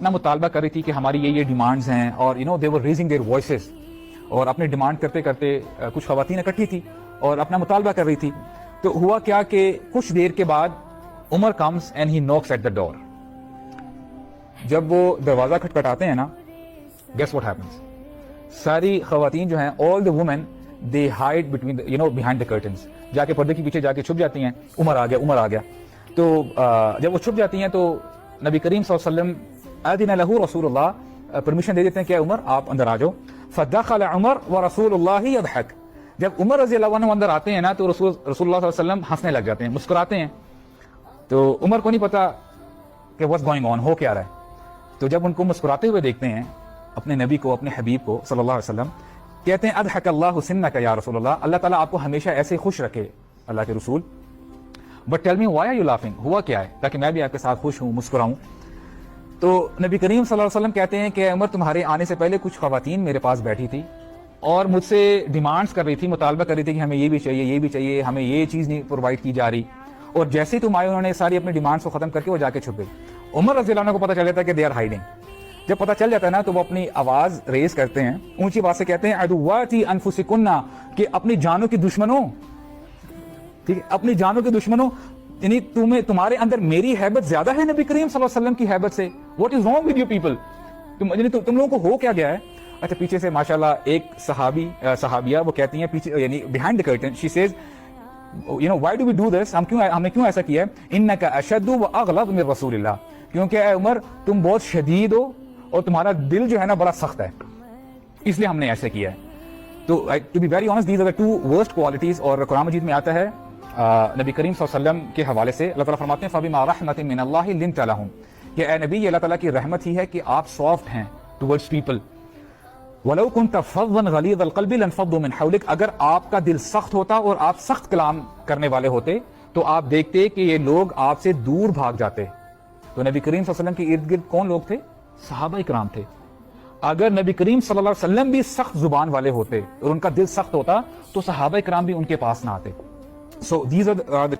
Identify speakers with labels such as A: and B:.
A: اپنا مطالبہ کر رہی تھی کہ ہماری یہ ڈیمانڈز ہیں, اور دے ور ریزنگ دیئر وائسز, اور اپنے ڈیمانڈ کرتے کرتے کچھ خواتین اکٹھی تھی اور اپنا مطالبہ کر رہی تھی. تو ہوا کیا کہ کچھ دیر کے بعد Umar comes and he knocks at the door. جب وہ دروازہ کھٹکھٹاتے ہیں نا, گیس واٹ ہیپنس, ساری خواتین جو ہیں, all the women, they hide between behind the curtains, جا کے پردے کے پیچھے جا کے چھپ جاتی ہیں. عمر آ گیا, عمر آ گیا. تو جب وہ چھپ جاتی ہیں تو نبی کریم صلی اللہ علیہ وسلم اذن لہ رسول اللہ, پرمیشن دے دیتے ہیں کہ عمر آپ اندر آ جاؤ. فدخل عمر ورسول اللہ یضحک. جب عمر رضی اللہ عنہ اندر آتے ہیں نا تو رسول اللہ صلی اللہ علیہ وسلم ہنسنے لگ جاتے ہیں, مسکراتے ہیں. تو عمر کو نہیں پتا کہ واٹس گوئنگ آن, ہو کیا رہا ہے. تو جب ان کو مسکراتے ہوئے دیکھتے ہیں, اپنے نبی کو, اپنے حبیب کو صلی اللہ علیہ وسلم, کہتے ہیں اضحک اللہ سنک یا رسول اللہ, اللہ تعالیٰ آپ کو ہمیشہ ایسے خوش رکھے اللہ کے رسول. But tell me why are you laughing, ہوا کیا ہے, تاکہ میں بھی آپ کے ساتھ خوش ہوں, مسکراؤں. تو نبی کریم صلی اللہ علیہ وسلم کہتے ہیں کہ عمر, تمہارے آنے سے پہلے کچھ خواتین میرے پاس بیٹھی تھی اور مجھ سے ڈیمانڈز کر رہی تھی, مطالبہ کر رہی تھی کہ ہمیں یہ بھی چاہیے, یہ بھی چاہیے, ہمیں یہ چیز نہیں پرووائڈ کی جا رہی. اور جیسے ہی تم آئے انہوں نے ساری اپنی ڈیمانڈز کو ختم کر کے وہ جا کے چھپ گئی. عمر رضی اللہ عنہ کو پتہ چل جاتا ہے کہ دے آر ہائیڈنگ. جب پتہ چل جاتا ہے نا تو وہ اپنی آواز ریز کرتے ہیں, اونچی آواز سے کہتے ہیں عدواتی انفسکن, کہ اپنی جانوں کی دشمنوں, ٹھیک ہے, اپنی جانوں کے دشمنوں, یعنی تمہارے اندر میری ہیبت زیادہ ہے نبی کریم صلی اللہ علیہ وسلم کی ہیبت سے. What is wrong with you people, تم لوگوں کو ہو کیا گیا ہے. اچھا, پیچھے سے ماشاءاللہ ایک صحابیہ وہ کہتی ہیں پیچھے, یعنی behind the curtain, she says why do we do this, ہم نے کیوں ایسا کیا ہے. انک اشد واغلظ من رسول اللہ, کیونکہ اے عمر تم بہت شدید ہو اور تمہارا دل جو ہے نا بڑا سخت ہے, اس لیے ہم نے ایسا کیا ہے. تو to be very honest, these are two worst qualities. اور قرآن مجید میں آتا ہے نبی کریم صلی اللہ علیہ وسلم کے حوالے سے, اللہ تعالیٰ فرماتے ہیں فبما رحمۃ من اللہ لنت لہم, کہ اے نبی, یہ اللہ تعالیٰ کی رحمت ہی ہے کہ آپ سافٹ ہیں ٹورڈز پیپل. ولو كنت فظا غلیظ القلب لانفضوا من حولک, اگر آپ کا دل سخت ہوتا اور آپ سخت کلام کرنے والے ہوتے تو آپ دیکھتے کہ یہ لوگ آپ سے دور بھاگ جاتے. تو نبی کریم صلی اللہ علیہ وسلم کے ارد گرد کون لوگ تھے؟ صحابہ کرام تھے. اگر نبی کریم صلی اللہ علیہ وسلم بھی سخت زبان والے ہوتے اور ان کا دل سخت ہوتا تو صحابہ کرام بھی ان کے پاس نہ آتے. So these are the